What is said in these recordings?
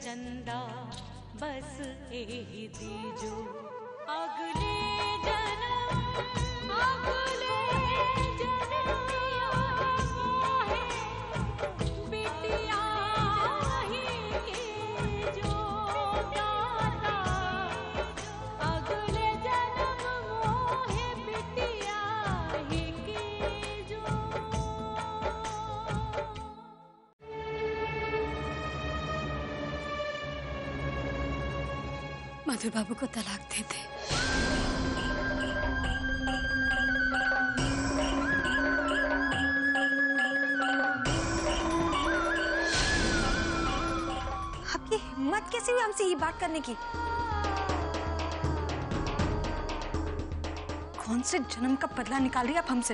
चंदा बस यही दीजो अगले जन्म मोहे बिटिया ही के जो दाता अगले जन्म मोहे बिटिया ही के जो। मधुर बाबू को तलाक दे दे। आपकी हिम्मत कैसे हुई हमसे ये बात करने की? कौन से जन्म का बदला निकाल रही आप हमसे?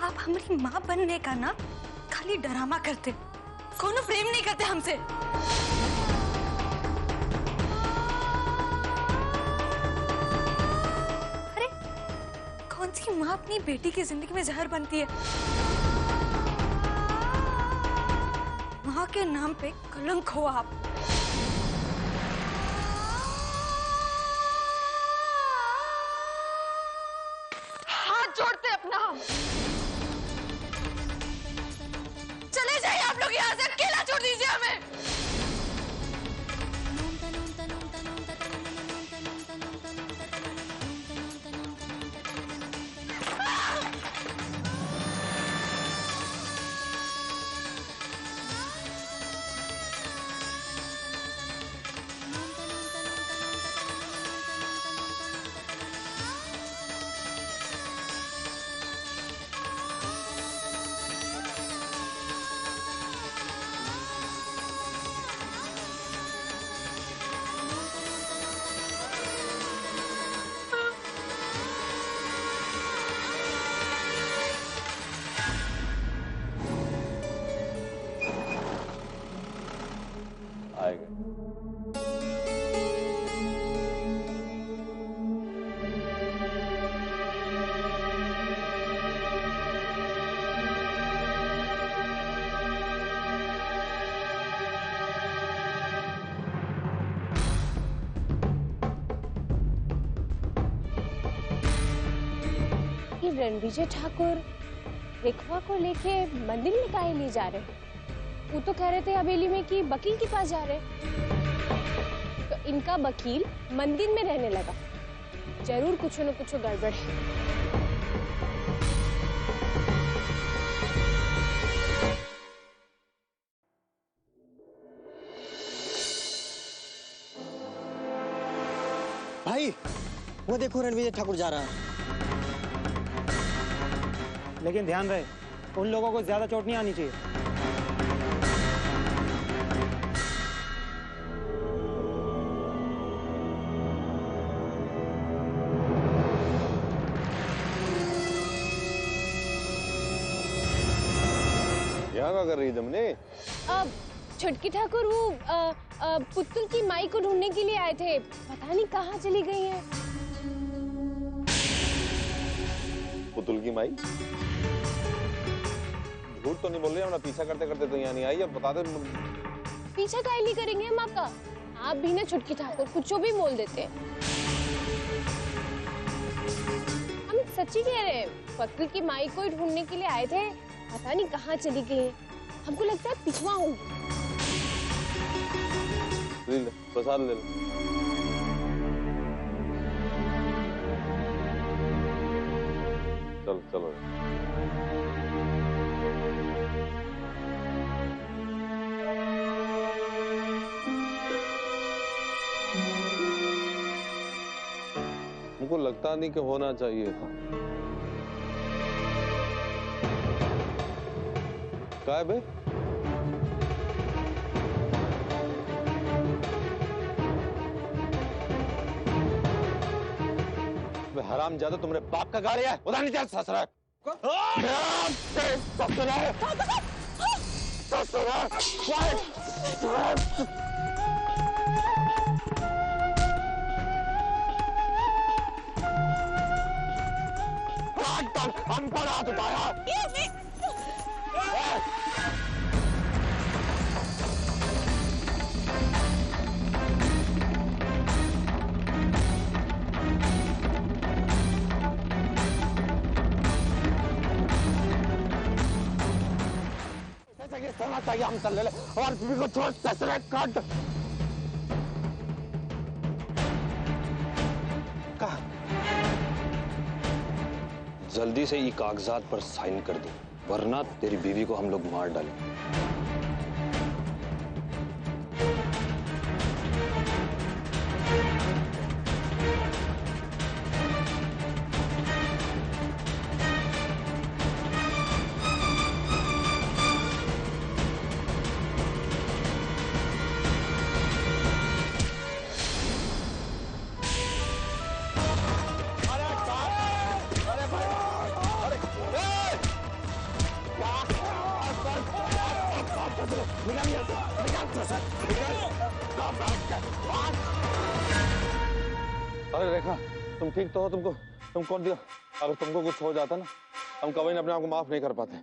आप हमारी माँ बनने का ना खाली डरामा करते, कोनो प्रेम नहीं करते हमसे। अरे कौन सी माँ अपनी बेटी की जिंदगी में जहर बनती है? माँ के नाम पे कलंक हो आप। हाथ जोड़ते अपना, चले जाइए आप लोग यहाँ से, अकेला छोड़ दीजिए हमें। रणविजय ठाकुर रेखवा को लेके मंदिर में काहे ले जा रहे? वो तो कह रहे थे हवेली में कि वकील के पास जा रहे, तो इनका वकील मंदिर में रहने लगा। जरूर कुछ न कुछ गड़बड़ है। भाई वो देखो रणविजय ठाकुर जा रहा है। लेकिन ध्यान रहे उन लोगों को ज्यादा चोट नहीं आनी चाहिए। यहाँ क्या कर रही तुमने? अब छुटकी ठाकुर वो पुतुल की माई को ढूंढने के लिए आए थे, पता नहीं कहाँ चली गई है। पुतुल की माई? झूठ तो नहीं बोल रही, हमारा पीछा करते करते तो यहाँ नहीं आई। अब बता दे। पीछा काहे नहीं करेंगे हम आपका? आप भी ना छुटकी ठाकुर कुछ भी बोल देते हैं। हम सच्ची कह रहे हैं, पुतुल की माई को ढूंढने के लिए आए थे, पता नहीं कहाँ चली गई। हमको लगता है पिछवा होंगी। प्रसाद ले लो। चलो चलो। मुझको लगता नहीं कि होना चाहिए था। क्या है बे? हरामजादा तुम्हारे बाप का गाड़ी है, उधर नहीं जा ससुरा है। अनपढ़ हाथ उठाया। जैसा कि सोना चाहिए हम चल ले और बीवी को छोड़ ससुरे काट। कहा जल्दी से ये कागजात पर साइन कर दे, वरना तेरी बीवी को हम लोग मार डालेंगे। अरे रेखा, तुम ठीक तो हो? तुम कौन दिया? अगर तुमको कुछ हो जाता ना, हम कभी अपने आप को माफ नहीं कर पाते।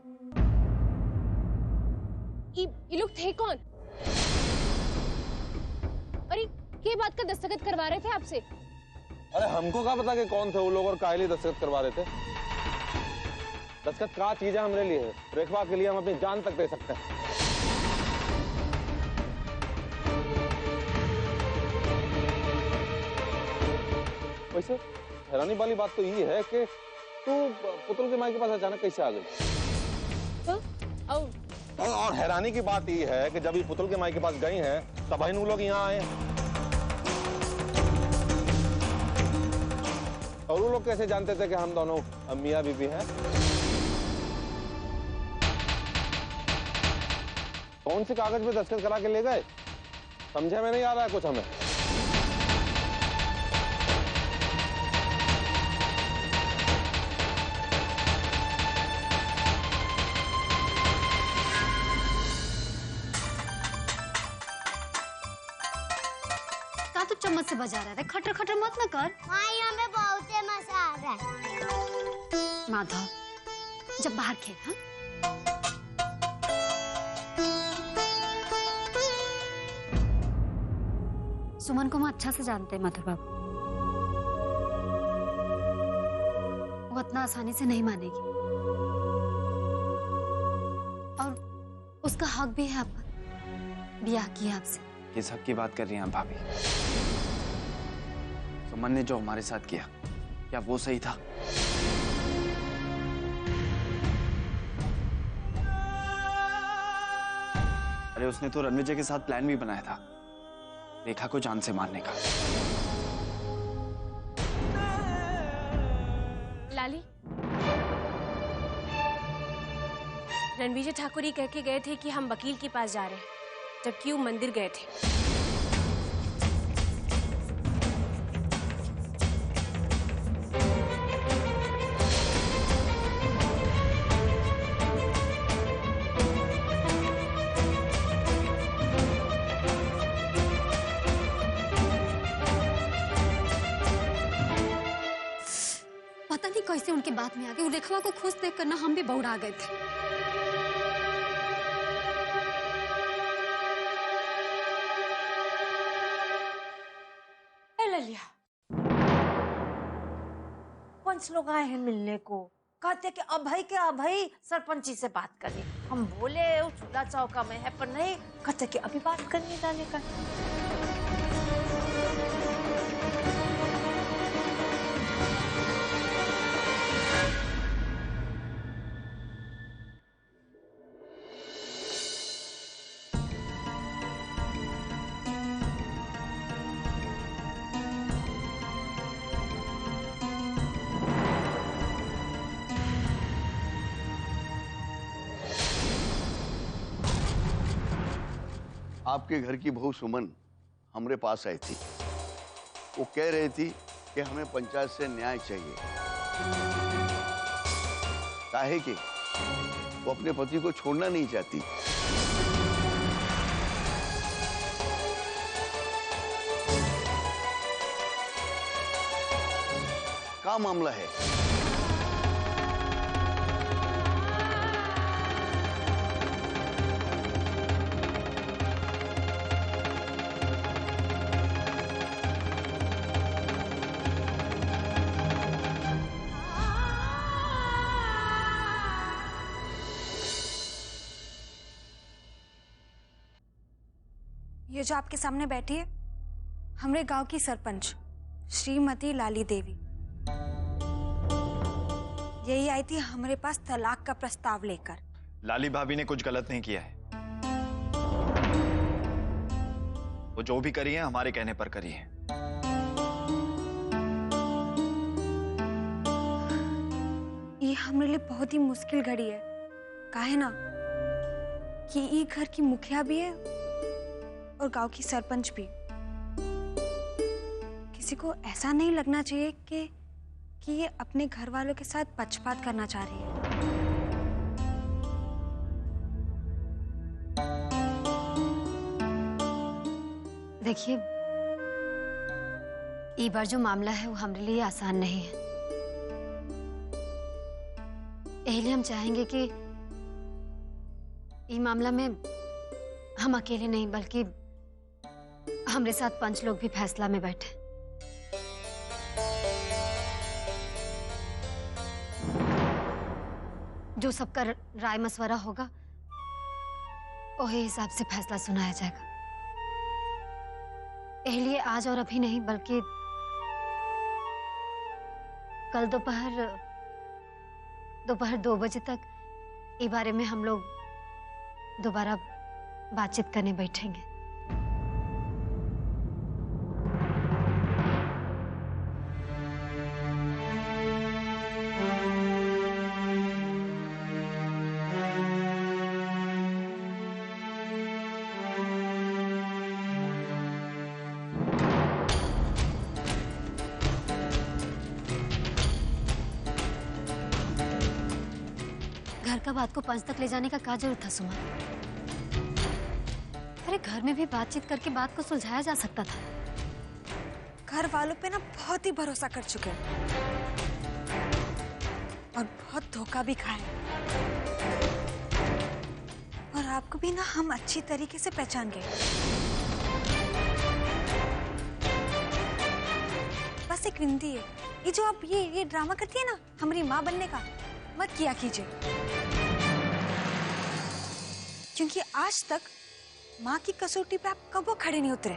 ये लोग थे कौन? अरे ये बात का दस्तखत करवा रहे थे आपसे? अरे हमको क्या पता कि कौन थे वो लोग और काहे लिए दस्तखत करवा रहे थे। दस्तखत क्या चीज है हमारे लिए? रेखवा के लिए हम अपनी जान तक दे सकते हैं। वैसे हैरानी वाली बात तो ये है कि तू पुतुल के माई के पास अचानक कैसे आ गई? और हैरानी की बात ये है कि जब ये पुतुल के माई के पास गई हैं, तब इन लोग यहाँ आए। और वो लोग कैसे जानते थे कि हम दोनों मियां बीबी हैं? कौन से कागज पे दस्तखत करा के ले गए? समझे में नहीं आ रहा है कुछ हमें। तू चम्मच से बजा रहा है, खटर खटर मत ना कर। माई हमें बहुत मजा आ रहा है। माधव, जब बाहर खेल। हाँ, सुमन को हम अच्छा से जानते हैं मधुर बाबू, वो इतना आसानी से नहीं मानेगी और उसका हक भी है आप पर। ब्याह किया आपसे। किस हक की बात कर रही हैं आप भाभी? सुमन ने जो हमारे साथ किया, क्या वो सही था? अरे उसने तो रणविजय के साथ प्लान भी बनाया था, रेखा को जान से मारने का। लाली, रणविजय ठाकुर ही कह के गए थे कि हम वकील के पास जा रहे हैं, जबकि वो मंदिर गए थे। पता नहीं कैसे उनके बात में आ गए। वो रेखवा को खुश देख कर ना हम भी बौड़ा गए थे। ललिया, पंच लोग आए हैं मिलने को, कहते कि अभय के अभय सरपंची से बात करिए। हम बोले वो चूल्हा चौका में है, पर नहीं, कहते कि अभी बात करनी डाले का। आपके घर की बहू सुमन हमारे पास आई थी। वो कह रही थी कि हमें पंचायत से न्याय चाहिए, काहे कि वो अपने पति को छोड़ना नहीं चाहती। क्या मामला है? ये जो आपके सामने बैठी है हमारे गांव की सरपंच श्रीमती लाली देवी, यही आई थी हमारे पास तलाक का प्रस्ताव लेकर। लाली भाभी ने कुछ गलत नहीं किया है। वो जो भी करी है हमारे कहने पर करी है। ये हमारे लिए बहुत ही मुश्किल घड़ी है, काहे ना कि ये घर की मुखिया भी है और गांव की सरपंच भी। किसी को ऐसा नहीं लगना चाहिए कि ये अपने घर वालों के साथ पक्षपात करना चाह रही है। देखिए, ये बार जो मामला है वो हमारे लिए आसान नहीं है। इसलिए हम चाहेंगे कि ये मामला में हम अकेले नहीं बल्कि हमारे साथ 5 लोग भी फैसला में बैठे। जो सबका राय मशवरा होगा वही हिसाब से फैसला सुनाया जाएगा। इसलिए आज और अभी नहीं बल्कि कल दोपहर 2 बजे तक इस बारे में हम लोग दोबारा बातचीत करने बैठेंगे। घर का बात को 5 तक ले जाने का क्या जरूरत था सुमन? अरे घर में भी बातचीत करके बात को सुलझाया जा सकता था। घर वालों पे ना बहुत ही भरोसा कर चुके हैं और बहुत धोखा भी खाए, और आपको भी ना हम अच्छी तरीके से पहचान गए। बस एक विनती है, ये जो आप ये ड्रामा करती है ना हमारी माँ बनने का, मत किया कीजिए, क्योंकि आज तक माँ की कसौटी पे आप कबो खड़े नहीं उतरे,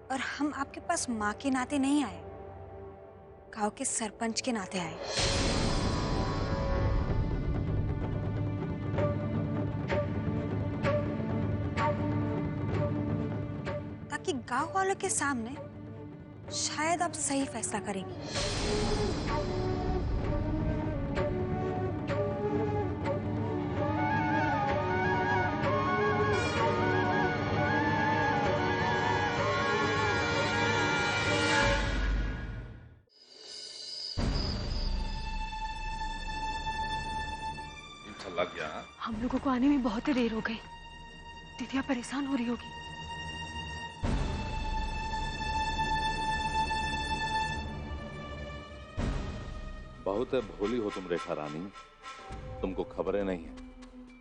और हम आपके पास माँ के नाते नहीं आए, गांव के सरपंच के नाते आए। ताकि गांव वालों के सामने शायद आप सही फैसला करेंगे। लग गया। हम लोगों को आने में बहुत ही देर हो गई। दीदिया परेशान हो रही होगी। बहुत भोली हो तुम रेखा रानी, तुमको खबरें नहीं है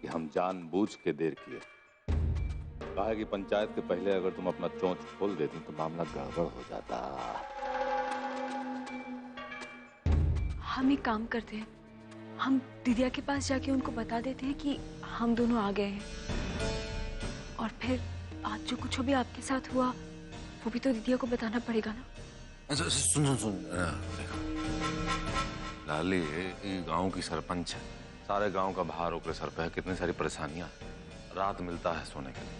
कि हम जानबूझ के देर किए। कहा है कि पंचायत के पहले अगर तुम अपना चोंच खोल देती तो मामला गड़बड़ हो जाता। हम एक काम करते हैं, हम दीदिया के पास जाके उनको बता देते हैं कि हम दोनों आ गए हैं, और फिर आज जो कुछ भी आपके साथ हुआ वो भी तो दीदिया को बताना पड़ेगा ना। सुन लाली गांव की सरपंच है, सारे गांव का भार ओकरे सर पे है, कितनी सारी परेशानियां, रात मिलता है सोने के लिए,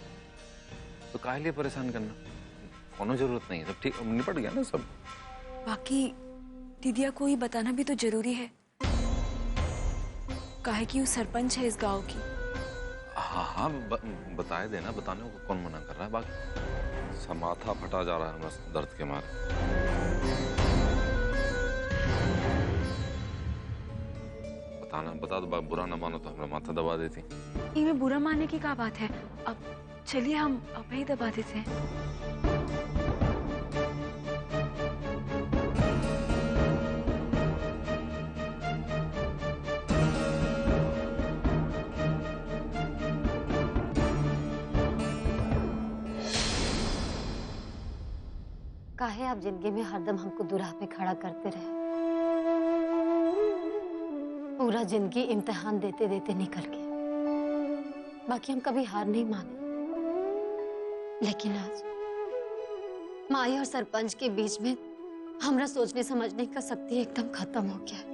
तो काहे लिए परेशान करना, कोनो जरूरत नहीं है, सब ठीक निपट गया ना सब। बाकी दीदिया को ही बताना भी तो जरूरी है, काहे कि वो सरपंच है इस गांव की। हाँ बताए देना, बताने को कौन मना कर रहा है। बाकी सब माथा फटा जा रहा है बस दर्द के मारे। बताना, बता दो, बुरा ना मानो तो हमारा माथा दबा देती। इनमें बुरा मानने की क्या बात है? अब चलिए हम अब ही दबा देते हैं। काहे आप जिंदगी में हरदम हमको दुराह पे खड़ा करते रहे? पूरा जिंदगी इम्तिहान देते देते निकल गया, बाकी हम कभी हार नहीं माने। लेकिन आज माई और सरपंच के बीच में हमरा सोचने समझने का शक्ति एकदम खत्म हो गया है।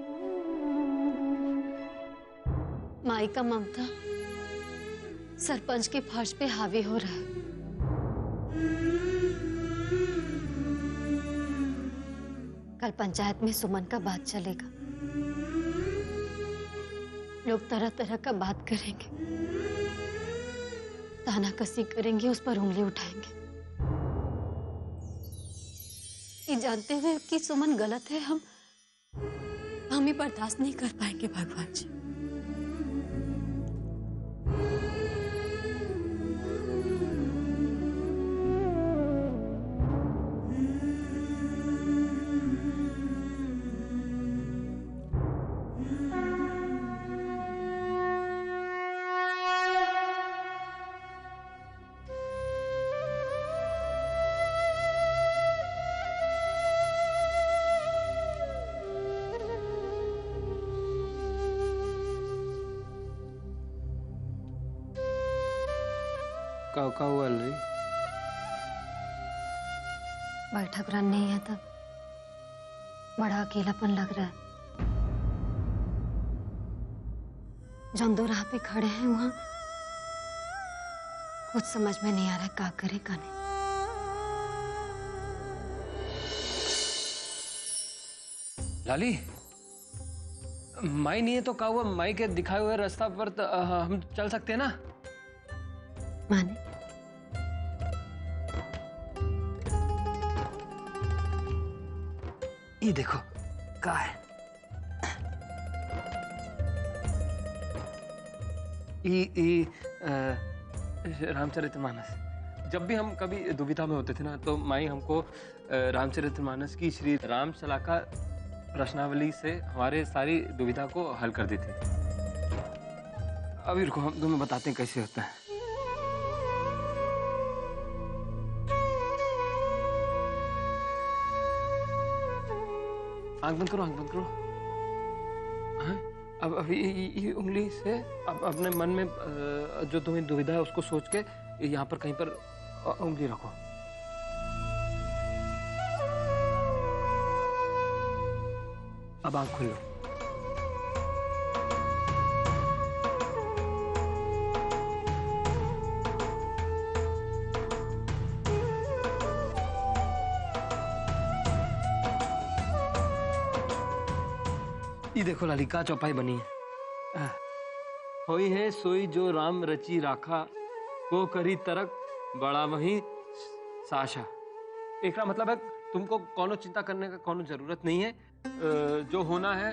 माई का ममता सरपंच के फर्ज पे हावी हो रहा है। कल पंचायत में सुमन का बात चलेगा, लोग तरह तरह का बात करेंगे, तानाकसी करेंगे, उस पर उंगली उठाएंगे। ये जानते हुए कि सुमन गलत है, हम ही बर्दाश्त नहीं कर पाएंगे भगवान जी। का हुआ अलरी? बैठक रन नहीं है तब बड़ा अकेलापन लग रहा है। जब दो राह पे खड़े हैं वहां कुछ समझ में नहीं आ रहा क्या करे क्या नहीं। लाली, माई नहीं है तो क्या हुआ? माई के दिखाए हुए रास्ता पर हम चल सकते हैं ना? माने ये देखो क्या है, रामचरितमानस। जब भी हम कभी दुविधा में होते थे ना तो माई हमको रामचरितमानस की श्री राम शलाका प्रश्नावली से हमारे सारी दुविधा को हल कर देती। अभी रुको, हम तुम्हें बताते हैं कैसे होता है। आंख बंद करो, आंख बंद करो। हाँ? अब अभी ये उंगली से अब अपने मन में जो तुम्हें दुविधा है उसको सोच के यहाँ पर कहीं पर उंगली रखो। अब आंख खोल लो। ये देखो लाली का चौपाई बनी है। होई है सोई जो राम रची राखा, को करी तरक बड़ा वही साशा। एक मतलब है तुमको कोनो चिंता करने का कोनो जरूरत नहीं है। जो होना है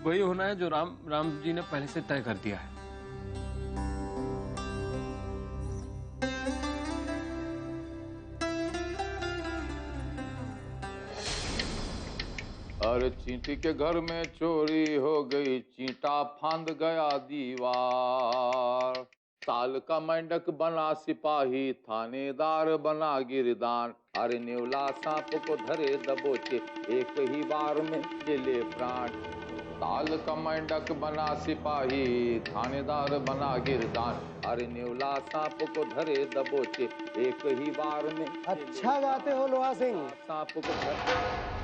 वही होना है जो राम जी ने पहले से तय कर दिया है। अरे चींटी के घर में चोरी हो गई, चींटा फांद गया दीवार। ताल का मेंढक बना सिपाही, थानेदार बना गिरदान। अरे नेवला सांप को धरे दबोचे, एक ही बार में चले प्राण। ताल का मेंढक बना सिपाही, थानेदार बना गिरदान। अरे नेवला सांप को धरे दबोचे, एक ही बार में। अच्छा गाते हो लोहा सिंह। सांप को धरे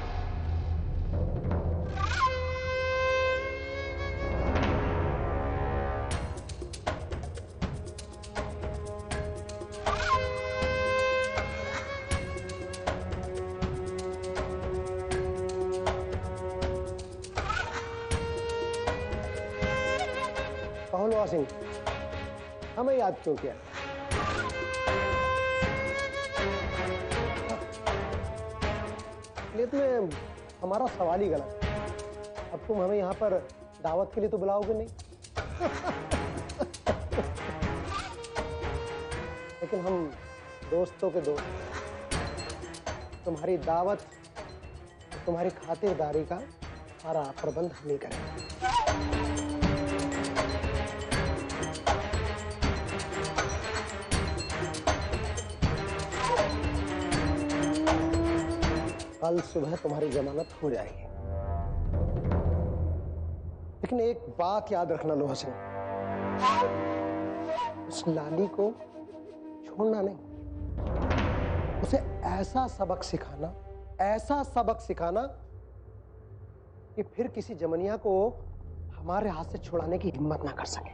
लोहा सिंह, हमें याद क्यों किया? ये तुम्हें हमारा सवाल ही गलत। अब तुम हमें यहाँ पर दावत के लिए तो बुलाओगे नहीं। लेकिन हम दोस्तों के दोस्त, तुम्हारी दावत, तुम्हारी खातिरदारी का सारा प्रबंध हम ही करेंगे। कल सुबह तुम्हारी जमानत हो जाएगी। लेकिन एक बात याद रखना लोहा सिंह, उस लाली को छोड़ना नहीं, उसे ऐसा सबक सिखाना कि फिर किसी जमनिया को हमारे हाथ से छुड़ाने की हिम्मत ना कर सके।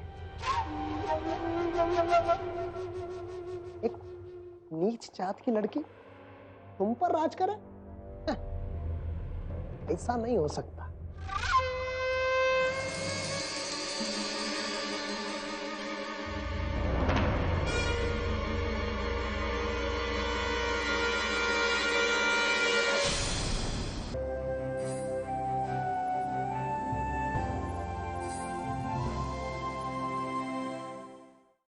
एक नीच जात की लड़की तुम पर राज करे? ऐसा नहीं हो सकता।